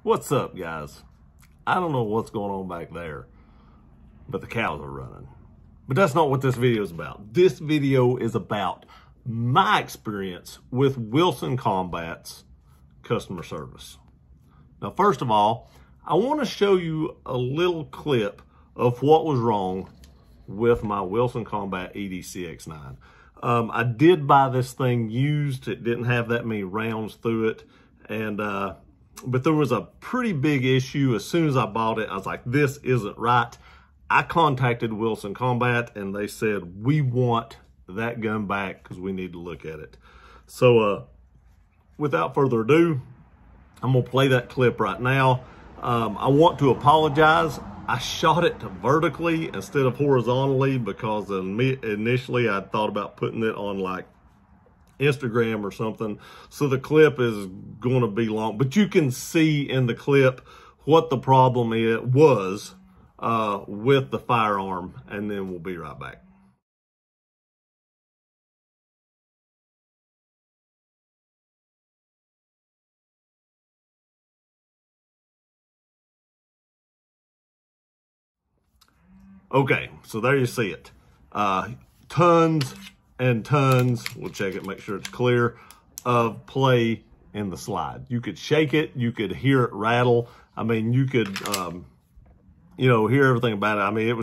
What's up, guys? I don't know what's going on back there, but the cows are running. But that's not what this video is about. This video is about my experience with Wilson Combat's customer service. Now, first of all, I want to show you a little clip of what was wrong with my Wilson Combat EDCX9. I did buy this thing used. It didn't have that many rounds through it. But there was a pretty big issue. As soon as I bought it, I was like, this isn't right. I contacted Wilson Combat and they said, we want that gun back because we need to look at it. So without further ado, I'm gonna play that clip right now. I want to apologize. I shot it vertically instead of horizontally because initially I thought about putting it on like Instagram or something. So the clip is going to be long, but you can see in the clip what the problem was with the firearm, and then we'll be right back. Okay, so there you see it. Tons and tons, we'll check it, make sure it's clear, of play in the slide. You could shake it, you could hear it rattle. I mean, you could, hear everything about it. I mean, it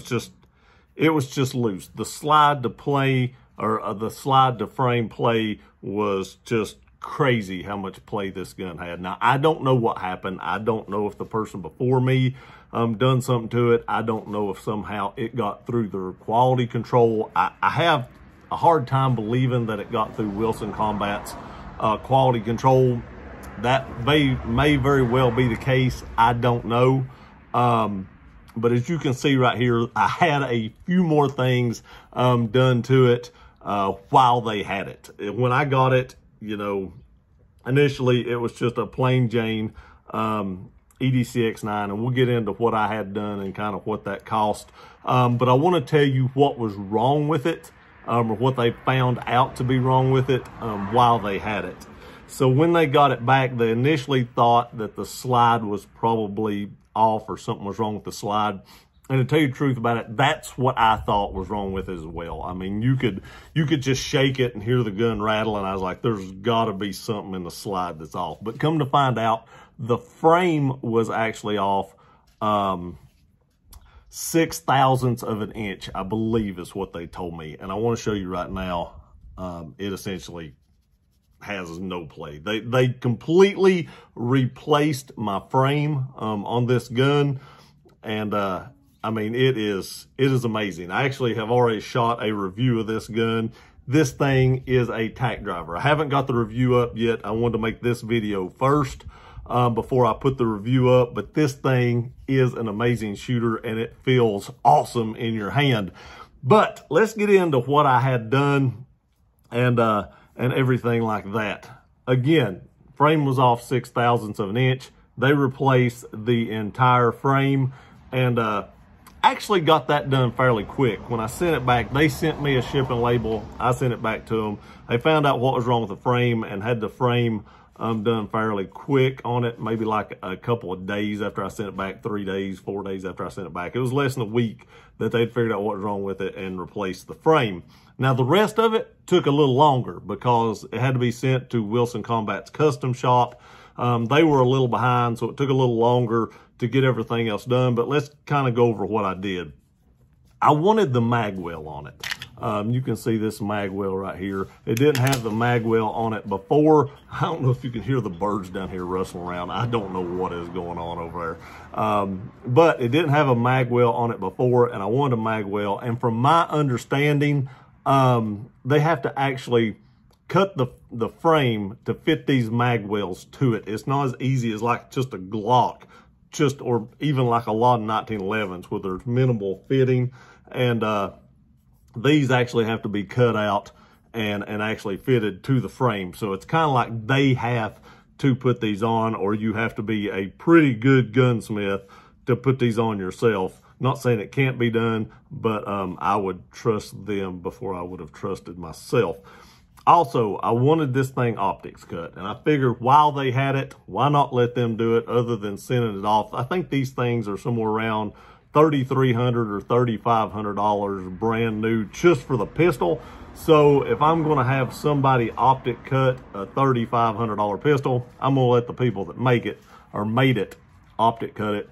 was just loose. The slide to play, or the slide to frame play was just crazy how much play this gun had. Now, I don't know what happened. I don't know if the person before me done something to it. I don't know if somehow it got through their quality control. I have a hard time believing that it got through Wilson Combat's quality control. That may very well be the case. I don't know. But as you can see right here, I had a few more things done to it while they had it. When I got it, initially it was just a plain Jane EDCX9, and we'll get into what I had done and kind of what that cost. But I want to tell you what was wrong with it, or what they found out to be wrong with it while they had it. So when they got it back, they initially thought that the slide was probably off or something was wrong with the slide. And to tell you the truth about it, that's what I thought was wrong with it as well. I mean, you could just shake it and hear the gun rattle, and I was like, there's got to be something in the slide that's off. But come to find out, the frame was actually off 0.006 of an inch, I believe is what they told me. And I want to show you right now, it essentially has no play. They completely replaced my frame on this gun. And I mean, it is amazing. I actually have already shot a review of this gun. This thing is a tack driver. I haven't got the review up yet. I wanted to make this video first before I put the review up, but this thing is an amazing shooter and it feels awesome in your hand. But let's get into what I had done and everything like that. Again, frame was off 0.006 of an inch. They replaced the entire frame, and actually got that done fairly quick. When I sent it back, they sent me a shipping label. I sent it back to them. They found out what was wrong with the frame and had the frame done fairly quick on it, maybe like a couple of days after I sent it back, 3 days, 4 days after I sent it back. It was less than a week that they'd figured out what was wrong with it and replaced the frame. Now, the rest of it took a little longer because it had to be sent to Wilson Combat's custom shop. They were a little behind, so it took a little longer to get everything else done, but let's kind of go over what I did. I wanted the magwell on it. You can see this magwell right here. It didn't have the magwell on it before. I don't know if you can hear the birds down here rustling around. I don't know what is going on over there. But it didn't have a magwell on it before, and I wanted a magwell. And from my understanding, they have to actually cut the frame to fit these magwells to it. It's not as easy as like just a Glock, or even like a lot of 1911s where there's minimal fitting. And these actually have to be cut out and actually fitted to the frame. So it's kind of like they have to put these on, or you have to be a pretty good gunsmith to put these on yourself. Not saying it can't be done, but I would trust them before I would have trusted myself. Also, I wanted this thing optics cut, and I figured while they had it, why not let them do it other than sending it off? I think these things are somewhere around $3,300 or $3,500 brand new just for the pistol. So if I'm going to have somebody optic cut a $3,500 pistol, I'm going to let the people that make it or made it optic cut it.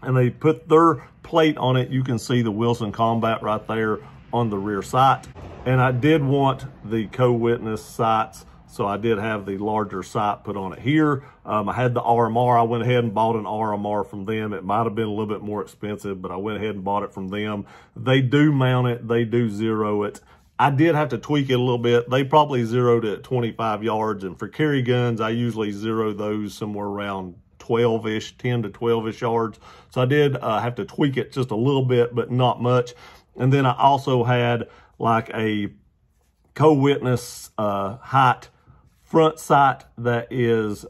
And they put their plate on it. You can see the Wilson Combat right there on the rear sight. And I did want the co-witness sights, so I did have the larger sight put on it here. I had the RMR. I went ahead and bought an RMR from them. It might have been a little bit more expensive, but I went ahead and bought it from them. They do mount it. They do zero it. I did have to tweak it a little bit. They probably zeroed it at 25 yards. And for carry guns, I usually zero those somewhere around 12-ish, 10 to 12-ish yards. So I did have to tweak it just a little bit, but not much. And then I also had like a co-witness height front sight that is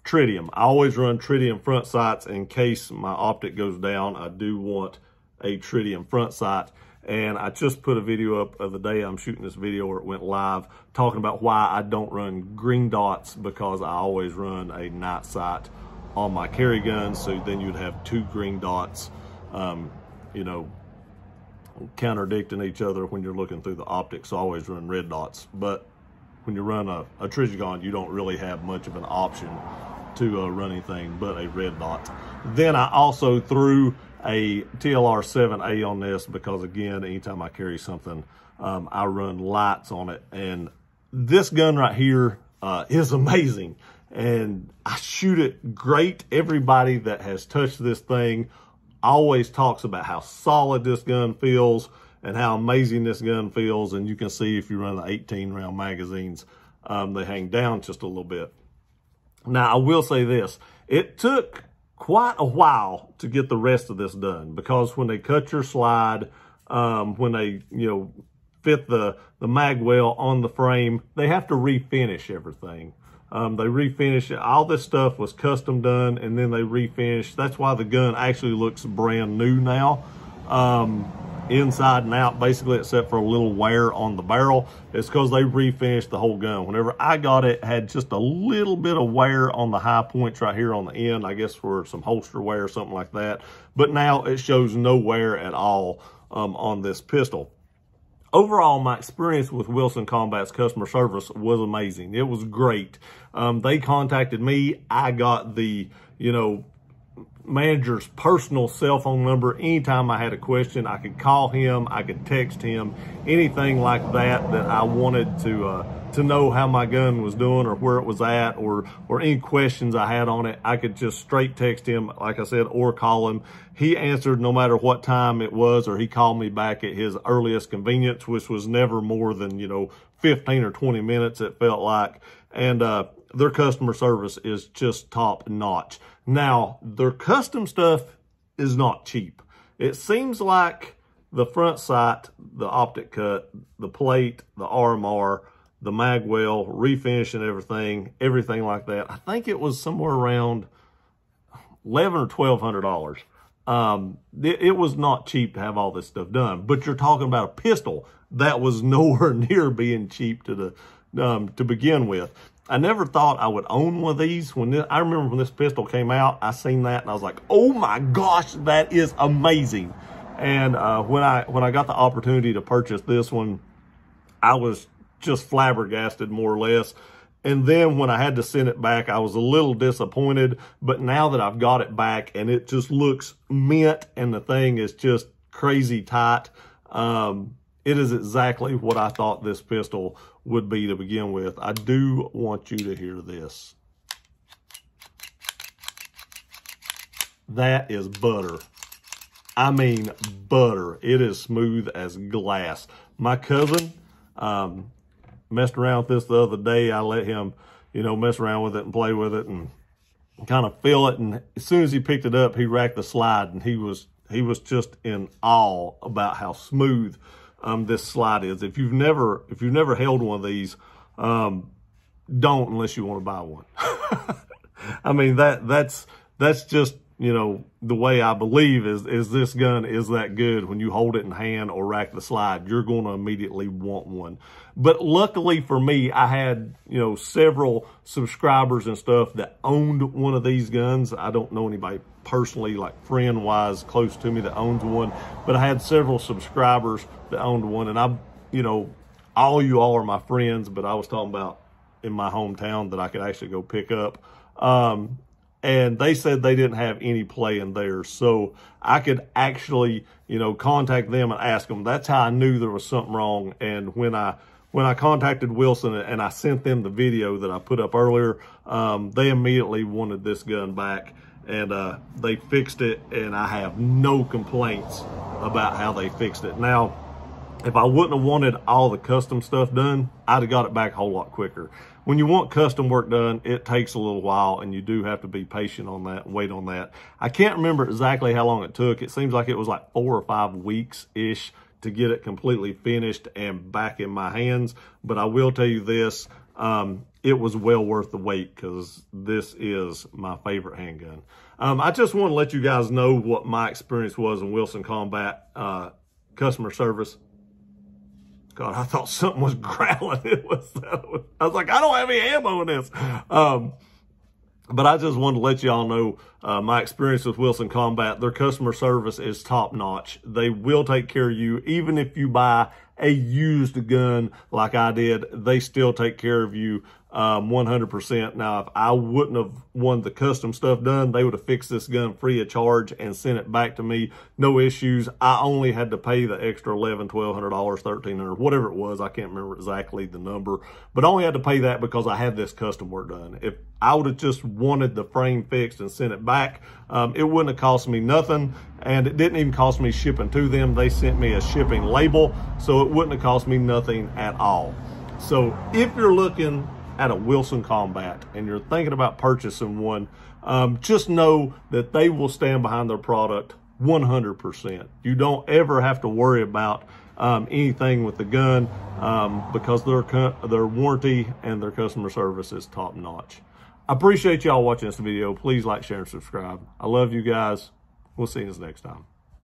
tritium. I always run tritium front sights in case my optic goes down. I do want a tritium front sight. And I just put a video up of the day I'm shooting this video, or it went live, talking about why I don't run green dots, because I always run a night sight on my carry gun. So then you'd have two green dots, you know, contradicting each other when you're looking through the optics. So I always run red dots. But when you run a Trijicon, you don't really have much of an option to run anything but a red dot. Then I also threw a TLR 7A on this because, again, anytime I carry something, I run lights on it. And this gun right here is amazing, and I shoot it great. Everybody that has touched this thing always talks about how solid this gun feels and how amazing this gun feels. And you can see if you run the 18 round magazines, they hang down just a little bit. Now, I will say this, it took quite a while to get the rest of this done, because when they cut your slide, when they, you know, fit the mag well on the frame, they have to refinish everything. They refinish it. All this stuff was custom done, and then they refinish. That's why the gun actually looks brand new now, inside and out, basically, except for a little wear on the barrel. It's because they refinished the whole gun. Whenever I got it, it had just a little bit of wear on the high points right here on the end, I guess for some holster wear or something like that. But now it shows no wear at all on this pistol. Overall, my experience with Wilson Combat's customer service was amazing. It was great. They contacted me. I got the, you know, manager's personal cell phone number. Anytime I had a question, I could call him, I could text him, anything like that that I wanted to know how my gun was doing or where it was at, or any questions I had on it, I could just straight text him, like I said, or call him. He answered no matter what time it was, or he called me back at his earliest convenience, which was never more than, you know, 15 or 20 minutes, it felt like. And their customer service is just top notch. Now, their custom stuff is not cheap. It seems like the front sight, the optic cut, the plate, the RMR, the mag well, refinish and everything like that, I think it was somewhere around $1,100 or $1,200. It was not cheap to have all this stuff done, but you're talking about a pistol that was nowhere near being cheap to begin with. I never thought I would own one of these. I remember when this pistol came out, I seen that and I was like, oh my gosh, that is amazing. And when I got the opportunity to purchase this one, I was just flabbergasted, more or less. And then when I had to send it back, I was a little disappointed. But now that I've got it back and it just looks mint and the thing is just crazy tight, it is exactly what I thought this pistol would be to begin with. I do want you to hear this. That is butter. I mean butter. It is smooth as glass. My cousin messed around with this the other day. I let him, you know, mess around with it and play with it and kind of feel it. And as soon as he picked it up, he racked the slide, and he was just in awe about how smooth this slide is. If you've never held one of these, don't, unless you want to buy one. I mean, that's just you know, the way I believe is this gun is that good. When you hold it in hand or rack the slide, you're going to immediately want one. But luckily for me, I had, you know, several subscribers and stuff that owned one of these guns. I don't know anybody personally, like friend wise, close to me that owns one, but I had several subscribers that owned one. And I, you know, all you all are my friends, but I was talking about in my hometown that I could actually go pick up. And they said they didn't have any play in there. So I could actually, you know, contact them and ask them. That's how I knew there was something wrong. And when I contacted Wilson and I sent them the video that I put up earlier, they immediately wanted this gun back, and they fixed it, and I have no complaints about how they fixed it. Now, if I wouldn't have wanted all the custom stuff done, I'd have got it back a whole lot quicker. When you want custom work done, it takes a little while, and you do have to be patient on that and wait on that. I can't remember exactly how long it took. It seems like it was like 4 or 5 weeks-ish to get it completely finished and back in my hands. But I will tell you this, it was well worth the wait, because this is my favorite handgun. I just want to let you guys know what my experience was in Wilson Combat customer service. God, I thought something was growling. I was like, I don't have any ammo in this. But I just wanted to let y'all know my experience with Wilson Combat. Their customer service is top notch. They will take care of you. Even if you buy a used gun like I did, they still take care of you 100%. Now, if I wouldn't have wanted the custom stuff done, they would have fixed this gun free of charge and sent it back to me. No issues. I only had to pay the extra $1,100, $1,200, $1,300, whatever it was. I can't remember exactly the number, but I only had to pay that because I had this custom work done. If I would have just wanted the frame fixed and sent it back, it wouldn't have cost me nothing, and it didn't even cost me shipping to them. They sent me a shipping label, so it wouldn't have cost me nothing at all. So if you're looking at a Wilson Combat and you're thinking about purchasing one, just know that they will stand behind their product 100%. You don't ever have to worry about anything with the gun because their warranty and their customer service is top notch. I appreciate y'all watching this video. Please like, share, and subscribe. I love you guys. We'll see you next time.